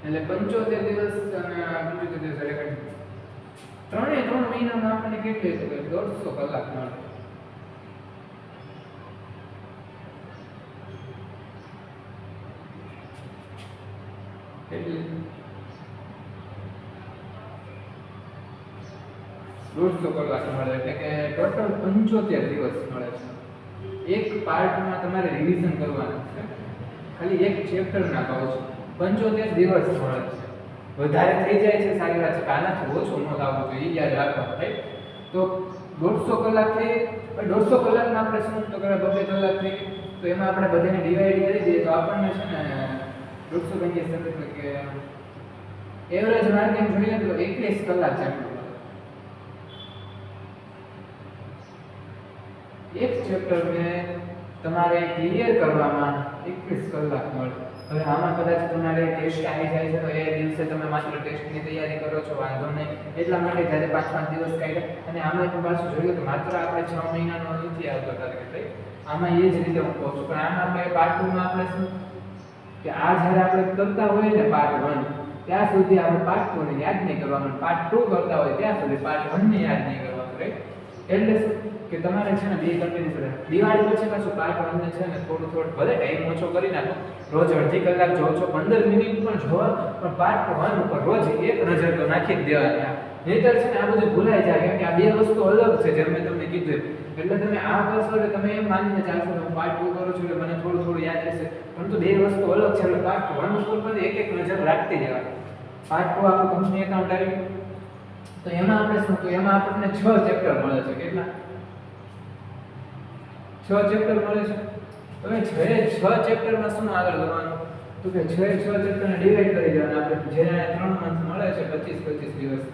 S1: એટલે 75 દિવસ અને 75 દિવસ એટલે 3 મહિનામાં આપણને કેટલી તો 150 કલાક મળે. એટલે 150 કલાક મળે એટલે કે ટોટલ 75 દિવસ મળે છે. એક પાર્ટમાં તમારે રિવિઝન કરવાનું છે, ખાલી એક ચેપ્ટર ના કહું છું, 75 દિવસ મળે છે. વધારે થઈ જાય છે સારી વાત છે, આનાથી ઓછું ન થવું જોઈએ, યાદ રાખવાનું, રાઈટ? તો 150 કલાક થઈ, 150 કલાકમાં આપણે શું તો કરે 2 કલાક થઈ, તો એમાં આપણે બધાને ડિવાઈડ કરી દઈએ તો આપણને છે ને 150 એટલે કે એવરેજ માર્કિંગ જોઈએ તો 21 કલાક જેટલું. એક ચેપ્ટર મેં તમારે ક્લિયર કરવામાં 21 કલાક મળે. હવે આમાં કદાચ તમારે ટેસ્ટ આવી જાય છે તો એ દિવસે તમે માત્ર ટેસ્ટની તૈયારી કરો છો, વાંધો નહીં. એટલા માટે જ્યારે 5-5 દિવસ કાઢ્યા. અને આમાં પણ પાછું જોયું તો માત્ર આપણે 6 મહિનાનો નથી આવતો ટાર્ગેટ, રાઈટ? આમાં એ જ રીતે હું કહું છું. પણ આમાં આપણે પાર્ટ 2 માં આપણે શું કે આ જ્યારે આપણે કરતા હોઈએ ને પાર્ટ 1 ત્યાં સુધી આપણે પાર્ટ 2 ને યાદ નહીં કરવાનું, પાર્ટ 2 કરતા હોય ત્યાં સુધી પાર્ટ 1 ને યાદ નહીં કરવાનું, રાઈટ? એટલે શું કે તમારે છે ને બે કન્ટિન્યુઅસ દિવાળી પછી પાછું પાર્ટ 1 ને છે ને થોડું ભલે ટાઈમ ઓછો કરી નાખો, રોજ અડધી કલાક જોવો છો, 15 મિનિટ પણ જોવો, પણ પાર્ટ 1 ઉપર રોજ એક નજર તો નાખી જ દેવાની. નહીતર છે ને આ બધું ભૂલાઈ જાય, કેમ કે આ બે વસ્તુ અલગ છે જેમ મેં તમને કીધું. એટલે તમે આ કરશો એટલે તમે એમ માનીને ચાલશો કે હું પાર્ટ 2 કરું છું એટલે મને થોડું યાદ રહેશે, પરંતુ બે વસ્તુ અલગ છે. એટલે પાર્ટ 1 ઉપર પણ એક નજર રાખતી જવાની. પાર્ટ 2 આપણું કંપની એકાઉન્ટ આવ્યું તો એમાં આપણે શું, તો એમાં આપણને 6 ચેપ્ટર મળે છે. કેટલા? 6 ચેપ્ટર મળે છે. હવે 6 ચેપ્ટરમાં શું આગળ કરવાનું, તો કે 6 ચેપ્ટરને ડિવાઈડ કરી દેવાના. આપણે જે 3 મંથ મળે છે 25 દિવસ,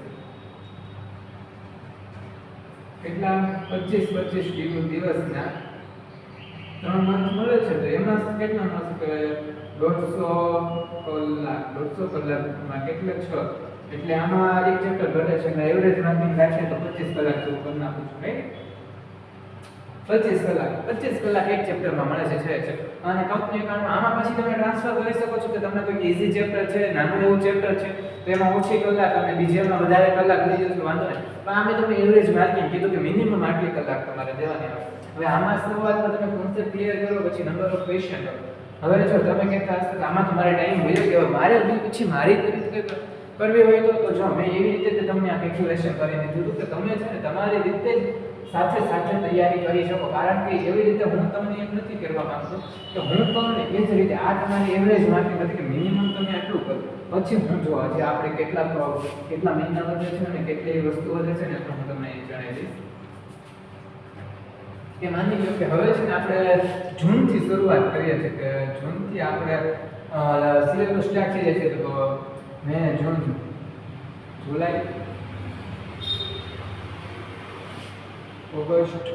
S1: કેટલા? 25 દિવસના 3 મંથ મળે છે. તો એમાં કેટલા મળશે કે 150 કલાકમાં કેટલા? 6. એટલે આમાં એક ચેપ્ટર ઘટે છે એટલે એવરેજ માર્કિંગ રાખીએ તો 25 કલાક જેવું કરી નાખું છું, રાઈટ? 25 કલાક એક ચેપ્ટરમાં મળે છે. અને કંપની એકાઉન્ટ આમાં પછી તમે ટ્રાન્સફર કરી શકો છો કે તમને કોઈ ઈઝી ચેપ્ટર છે, નાનું એવું ચેપ્ટર છે તો એમાં ઓછી કલાક અને બીજામાં વધારે કલાક લઈ જશો, વાંધો નહીં. પણ આમે તમે એવરેજ માર્કિંગ કીધું કે મિનિમમ આટલી કલાક તમારે દેવાની આવે. હવે આમાં શરૂઆતમાં તમે કોન્સેપ્ટ ક્લિયર કરો, પછી નંબર ઓફ ક્વેશ્ચન કરો. હવે જો તમે કહેતા હશો કે આમાં તમારે ટાઈમ વયો ગયો, મારે પછી મારી રીતે કરવી હોય તો જો મેં એવી રીતે તમને આ કેલ્ક્યુલેશન કરી દીધું કે તમે છે ને તમારી રીતે જ સાથે તૈયારી કરી શકો. કારણ કે એવી રીતે હું તમને એમ નથી કરવા માંગતો કે હું કહું ને એ જ રીતે આ તમારી એવરેજ માર્કિંગ નથી કે મિનિમમ તમે આટલું કરો, પછી હું જો આજે આપણે કેટલા મહિના વધે છે અને કેટલી વસ્તુ વધે છે ને તો હું તમને એ જણાવી દઈશ. કે માની લો કે હવે છે ને આપણે જૂનથી શરૂઆત કરીએ છીએ કે જૂનથી આપણે સિલેબસ સ્ટાર્ટ થઈ જાય છે. તો મે, જૂન, જુલાઈ, ઓગસ્ટ,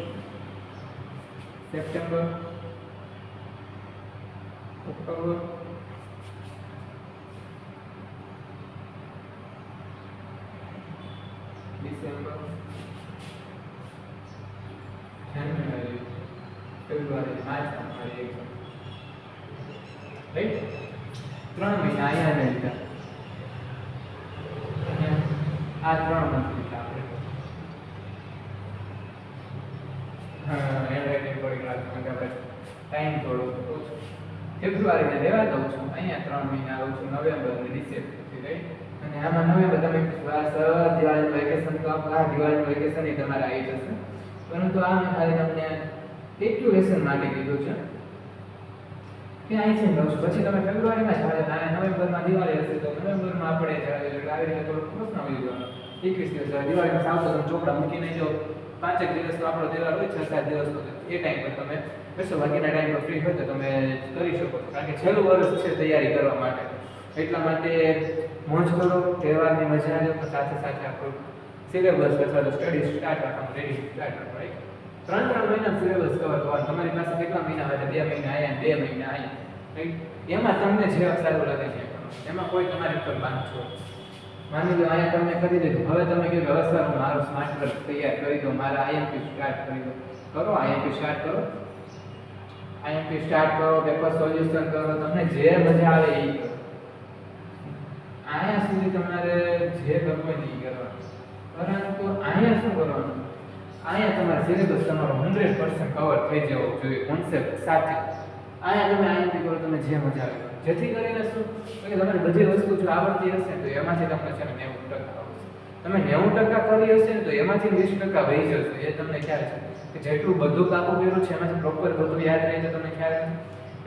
S1: સપ્ટેમ્બર, ઓક્ટોબર, ડિસેમ્બર, જાન્યુઆરી, ફેબ્રુઆરી, માર્ચ અમારી એક્ઝામ, રાઈટ? 3 મહિના અહીંયા ને લીધા, આ 3 મંથ લીધા આપણે. હેન્ડરાઇટિંગ થોડી ક્લાસ માટે આપણે ટાઈમ થોડો ઓછો. ફેબ્રુઆરીને લેવા દઉં છું, અહીંયા 3 મહિના આવું છું, નવેમ્બર અને ડિસેમ્બરથી, રાઈટ? અને આમાં નવેમ્બર તમે દિવાળીનું વેકેશન તો આ દિવાળીનું વેકેશન એ તમારે આવી જશે, પરંતુ આ મેં ખાલી તમને એટલું લેસન માટે કીધું છે કે અહીંથી લઉં છું. પછી તમે ફેબ્રુઆરીમાં જ આવે, નવેમ્બરમાં દિવાળી હશે તો નવેમ્બરમાં આપણે આવી રીતે થોડુંક પ્રશ્ન આવી જવાનું. 21 દિવસ દિવાળીમાં સાવ તમે ચોપડા મૂકીને જો 5 દિવસનો આપણો તહેવાર હોય, 6-7 દિવસનો, એ ટાઈમ પર તમે બેસો, બાકીના ટાઈમ પર ફ્રી હોય તો તમે કરી શકો છો. કારણ કે છેલ્લું વર્ષ છે તૈયારી કરવા માટે, એટલા માટે મોજ કરો, તહેવારની મજા લો, સાથે આપણું સિલેબસ અથવા તો સ્ટડી સ્ટાર્ટ રાખવાનું, રેડી સ્ટાર્ટ રાખવાનું, રાઈટ? 3 મહિના સિલેબસ કવર કરવાનું. તમારી પાસે કેટલા મહિના હોય? 2 મહિના આવ્યા, 2 મહિના આવ્યા, રાઈટ? એમાં તમને જે સારું લાગે છે એમાં કોઈ તમારી ઉપર બાંધશો. માની લો અહીંયા તમે કરી દીધું, હવે તમે કહો કે હવે હું મારું સ્માર્ટ વર્ક તૈયાર કરી દો, મારા આઈએમપી સ્ટાર્ટ કરી દો. કરો, આઈએમપી સ્ટાર્ટ કરો, પેપર સોલ્યુશન કરો, તમને જે મજા આવે એ કરો. અહીંયા સુધી તમારે જે કરવું હોય એ કરવાનું, પરંતુ અહીંયા શું કરવાનું? અહીંયા તમારે સિલેબસ તમારો 100% કવર થઈ જવો જોઈએ કોન્સેપ્ટ સાથે. અહીંયા તમે આઈએમપી કરો, તમે જે મજા આવે, જેથી કરીને શું કે તમારી બધી વસ્તુ જો આવડતી હશે તો એમાંથી તમને છે ને 90% આવડશે. તમે 90% કરી હશે ને તો એમાંથી 20% વહી જશે. એ તમને ખ્યાલ છે કે જેટલું બધું કાપું કર્યું છે એમાંથી પ્રોપર બધું યાદ રહે છે, તમને ખ્યાલ છે.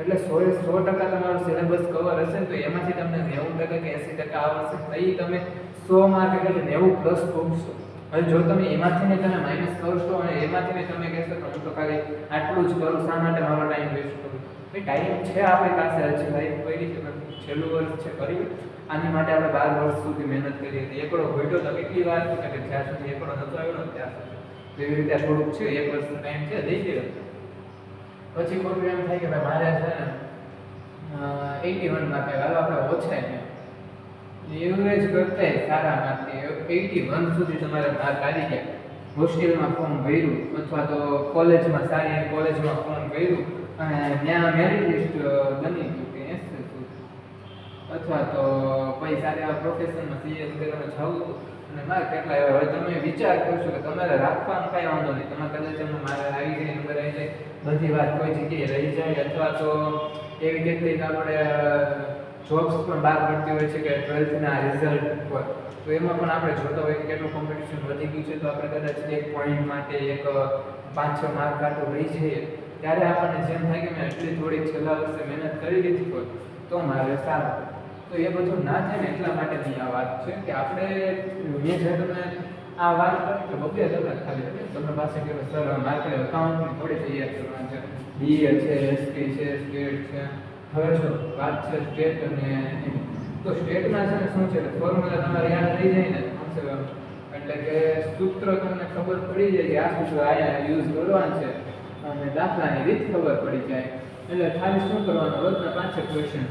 S1: એટલે 100% તમારું સિલેબસ કવર હશે ને તો એમાંથી તમને 90% કે 80% આવડશે. તો એ તમે 100 માર્ક એટલે 90 પ્લસ પૂછશો. હવે જો તમે એમાંથી ને તમે માઇનસ કરશો અને એમાંથી ને તમે કહેશો કે હું તો ખાલી આટલું જ કરું, શા માટે મારો ટાઈમ વેસ્ટ કરું? ટાઈમ છે આપણી પાસે, હજી લાઈફ પડી છે, છેલ્લું વર્ષ છે, કરી આની માટે આપણે 12 વર્ષ સુધી મહેનત કરી હતી. એકડો ઘટ્યો તો કેટલી વાર કે જ્યાં સુધી એકડો નતો આવ્યો ને ત્યાં સુધી. એવી રીતે થોડુંક છે, 1 વર્ષનો ટાઈમ છે, દઈ દેવો. પછી ખોટું એમ થાય કે ભાઈ મારે છે ને 81 માર્ક આવ્યા, હાલો આપણે ઓછા એવરેજ કરતા સારા માર્કથી 81 સુધી તમારે માર્ક આવી ગયા, હોસ્ટેલમાં ફોર્મ ભર્યું અથવા તો કોલેજમાં સારી કોલેજમાં ફોર્મ ભર્યું અને ત્યાં મેરિટ લિસ્ટ બની ગયું કે 80 અથવા તો કોઈ સારા એવા પ્રોફેશનમાં સીએ વગેરેમાં જવું અને માર્ક કેટલા આવ્યા. હવે તમે વિચાર કરશો કે તમારે રાખવાનું કાંઈ વાંધો નહીં, તમારે કદાચ એમાં માર્ક આવી જાય, નંબર આવી જાય, બધી વાત કોઈ જગ્યાએ રહી જાય અથવા તો એવી કેટલીક આપણે જોબ્સ પણ બહાર પડતી હોય છે કે 12થના રિઝલ્ટ પર, તો એમાં પણ આપણે જોતા હોય કે કેટલું કોમ્પિટિશન વધી ગયું છે, તો આપણે કદાચ એક પોઈન્ટ માટે એક 5-6 માર્ક કાઢો રહી જઈએ ત્યારે આપણને જેમ થાય કે મેં એટલી થોડીક છેલ્લા વર્ષે મહેનત કરી લીધી હોય તો મારે સારું. તો એ બધું ના થાય ને એટલા માટેની આ વાત છે કે આપણે મેં જે તમને આ વાત કરી કે 2 કલાક ખાલી તમને પાસે કે સર મારે એકાઉન્ટની થોડી તૈયારી કરવાની છે, બીએ છે, એસપી છે, સ્ટેટ છે. હવે જો વાત છે સ્ટેટ અને તો સ્ટેટમાં છે ને શું છે ફોર્મ્યુલા તમારે યાદ રહી જાય ને એટલે કે સૂત્ર તમને ખબર પડી જાય કે આ સૂત્ર આયા યુઝ કરવાનું છે અને દાખલાની રીત ખબર પડી જાય એટલે ખાલી શું કરવાનું, રોજના 5 ક્વેશ્ચન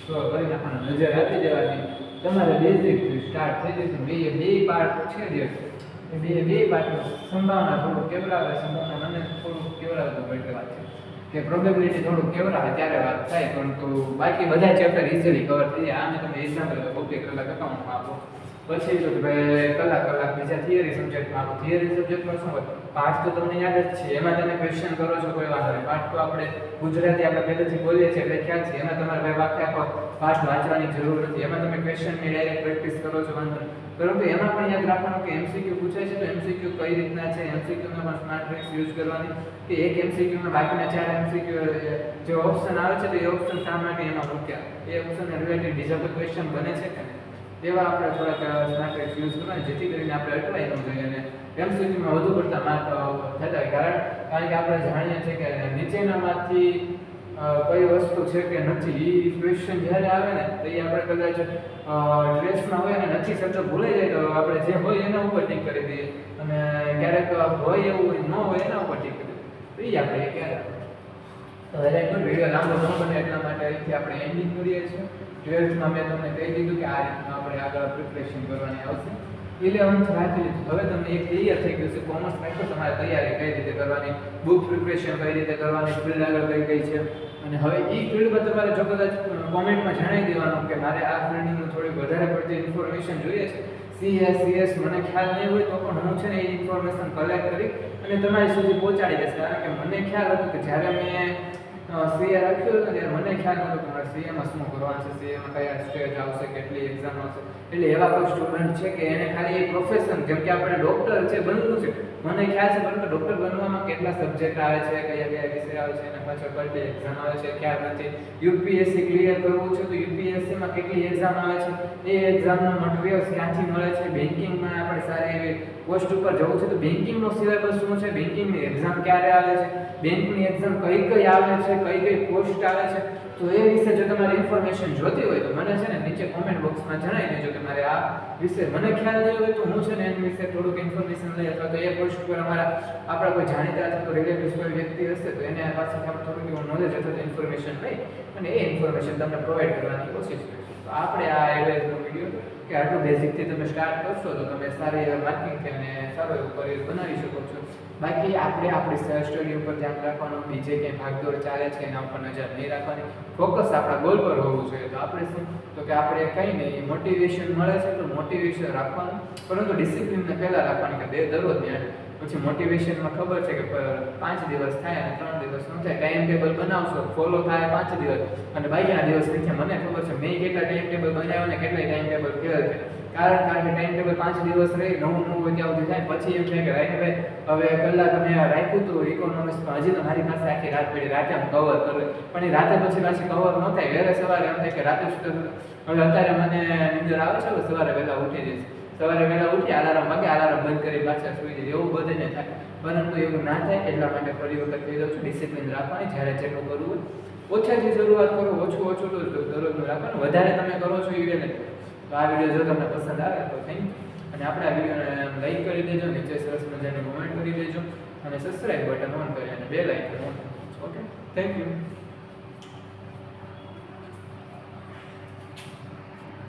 S1: તો કરી નાખવાના, નજર આપી દેવાની, તમારે બેઝિક સ્ટાર્ટ થઈ જશે. બે પાર્ટ છે જે બે પાર્ટમાં સંભાવના થોડું કેવડાવે, સંભાવના મને થોડું કેવડાવતું હોય એટલે વાત છે કે પ્રોબેબિલિટી થોડું કેવડાવે ત્યારે વાત થાય, પરંતુ બાકી બધા ચેપ્ટર ઇઝીલી કવર થઈ જાય. આમે તમે એક્ઝામ્પલ 2 કલાક અકાઉન્ટમાં આપો, પછી તો કલાક બીજા થિયરી સબ્જેક્ટમાં આપો. થિયરી સબ્જેક્ટમાં શું હોય, પાઠ તો તમને યાદ જ છે, એમાં તમે ક્વેશ્ચન કરો છો કોઈ વાંધો નહીં, પાઠ તો આપણે ગુજરાતી આપણે પહેલેથી બોલીએ છીએ એટલે ખ્યાલ છે, એમાં તમારે વાક્ય આખો પાઠ વાંચવાની જરૂર નથી, એમાં તમે ક્વેશ્ચનની ડાયરેક્ટ પ્રેક્ટિસ કરો છો વાંધો નહીં. પરંતુ એમાં પણ યાદ રાખવાનું કે એમસીક્યુ પૂછાય છે તો એમસીક્યુ કઈ રીતના છે, એમસીક્યુમાં પણ સ્માર્ટ ટ્રિક્સ યુઝ કરવાની કે એક એમસીક્યુમાં બાકીના 4 એમસીક્યુ જે ઓપ્શન આવે છે તો એ ઓપ્શન શા માટે એમાં મૂક્યા, એ ઓપ્શનને રિલેટેડ બીજા કોઈ ક્વેશ્ચન બને છે કે એવા આપણે થોડાક સ્માર્ટ ટ્રિક્સ યુઝ કરવાની જેથી કરીને આપણે અટવાઈ ન જોઈએ અને એમસીક્યુમાં વધુ પડતા માર્ક થતા હોય. કારણ કે આપણે જાણીએ છીએ કે નીચેનામાંથી કઈ વસ્તુ છે કે નથી એ ક્વેશ્ચન જ્યારે આવે ને તો એ આપણે કદાચ ટ્રેસમાં હોય અને નથી શબ્દ ભૂલાઈ જાય તો આપણે જે હોય એના ઉપર ટીક કરી દઈએ અને ક્યારેક હોય એવું ન હોય એના ઉપર ટીક કરી દઈએ, તો એ આપણે ક્યારેક તો વિડીયો લાંબો ન બને એટલા માટે અહીંથી આપણે એન્ડિંગ કરીએ છીએ. 12થમાં મેં તમને કહી દીધું કે આ રીતના આપણે આગળ પ્રિપરેશન કરવાની આવશે. 11th રાખી લીધું, હવે તમને એક ક્લિયર થઈ ગયું છે કોમર્સ રાખ્યો, તમારે તૈયારી કઈ રીતે કરવાની, બુક પ્રિપરેશન કઈ રીતે કરવાની, ફિલ્ડ આગળ કઈ છે અને હવે એ ફિલ્ડમાં તમારે જો કદાચ કોમેન્ટમાં જણાવી દેવાનું કે મારે આ ફિલ્ડનું થોડી વધારે પડતી ઇન્ફોર્મેશન જોઈએ છે, સીએસ મને ખ્યાલ નહીં હોય તો પણ હું છે ને એ ઇન્ફોર્મેશન કલેક્ટ કરી અને તમારી સુધી પહોંચાડી દઈશ. કારણ કે મને ખ્યાલ હતો કે જ્યારે મેં સીએ રાખ્યું હતું ત્યારે મને ખ્યાલ નહોતો કે મારે સીએમાં શું કરવાનું છે, સીએમાં કયા સ્ટેજ આવશે, કેટલી એક્ઝામ આવશે. એટલે એવા કોઈ સ્ટુડન્ટ છે કે એને ખાલી એક પ્રોફેશન જેમ કે આપણે ડૉક્ટર છે બનવું છે, મને ખ્યાલ છે પરંતુ ડૉક્ટર બનવામાં કેટલા સબ્જેક્ટ આવે છે, કયા વિષય આવે છે, એના પાછળ કેટલી એક્ઝામ આવે છે ખ્યાલ નથી. યુપીએસસી ક્લિયર કરવું છે તો યુપીએસસીમાં કેટલી એક્ઝામ આવે છે, એ એક્ઝામનું મટીરિયલ્સ ક્યાંથી મળે છે, બેન્કિંગમાં આપણે સારી એવી પોસ્ટ ઉપર જવું છે તો બેન્કિંગનો સિલેબસ શું છે, બેન્કિંગની એક્ઝામ ક્યારે આવે છે, બેંકની એક્ઝામ કઈ આવે છે, કઈ પોસ્ટ આવે છે, તો એ વિશે જો તમારે ઇન્ફોર્મેશન જોતી હોય તો મને છે ને નીચે કોમેન્ટ બોક્સમાં જણાવી દેજો કે મારે આ વિશે મને ખ્યાલ નહીં હોય તો હું છે ને એની વિશે થોડુંક ઇન્ફોર્મેશન લઈ અથવા તો એ પોસ્ટ પર આપણા કોઈ જાણીતા અથવા તો રિલેટિવ્સ કોઈ વ્યક્તિ હશે તો એને પાસેથી આપણે થોડુંક એવું નોલેજ અથવા તો ઇન્ફોર્મેશન લઈ અને એ ઇન્ફોર્મેશન તમને પ્રોવાઈડ કરવાની કોશિશ કરીશું. તો આપણે આ એડવાઇસનો વિડીયો કે આટલું બેઝિકથી તમે સ્ટાર્ટ કરશો તો તમે સારી માર્કિંગ અને સારું એવું કરિયર બનાવી શકો છો. બાકી આપણે આપણી સેલ્ફ સ્ટડી ઉપર ધ્યાન રાખવાનું, બીજે ક્યાંય ભાગદોડ ચાલે છે એના ઉપર નજર નહીં રાખવાની, ફોકસ આપણા ગોલ પર હોવું જોઈએ. તો આપણે શું તો કે આપણે કંઈ નહીં મોટિવેશન મળે છે તો મોટિવેશન રાખવાનું, પરંતુ ડિસિપ્લિનને પહેલાં રાખવાની કે દરરોજ ધ્યાન. પછી મોટિવેશનમાં ખબર છે કે 5 દિવસ થાય અને 3 દિવસ ન થાય, ટાઈમ ટેબલ બનાવશો ફોલો થાય 5 દિવસ અને બાકીના દિવસ નથી. મને ખબર છે મેં કેટલા ટાઈમ ટેબલ બનાવ્યા ને કેટલા ટાઈમ ટેબલ ફેલ છે. કારણ કે ટાઈમ ટેબલ 5 દિવસ રહી નવું હોય ત્યાં સુધી થાય પછી એમ થાય કે ભાઈ હવે કલાક મેં રાખ્યું હતું ઇકોનોમિક્સમાં, હજી તો મારી પાસે આખી રાત પડી, રાતે આમ કવર કરે પણ એ રાતે પછી કવર ન થાય, વહેલે સવારે એમ થાય કે રાતે હવે અત્યારે મને નીંદર આવે છે સવારે વહેલા ઉઠી જઈશ, સવારે વહેલા ઉઠી અલાર્મ વાગે અલાર્મ બંધ કરી પાછા સુઈ જઈએ, એવું બધાને થાય. પરંતુ એવું ના થાય એટલા માટે ફરી વખત કહી દઉં છું ડિસિપ્લિન રાખવાની, જ્યારે જેટલું કરવું હોય ઓછાથી શરૂઆત કરો, ઓછું તો દરરોજનું રાખવાનું, વધારે તમે કરો છો એ વેલે. તો આ વિડીયો જો તમને પસંદ આવે તો થેન્ક યુ અને આપણે આ વિડીયોને લાઈક કરી દેજો, નીચે સરસ મજાની કોમેન્ટ કરી દેજો અને સબસ્ક્રાઈબ બટન ઓન કરી અને bell icon on. Okay, thank you.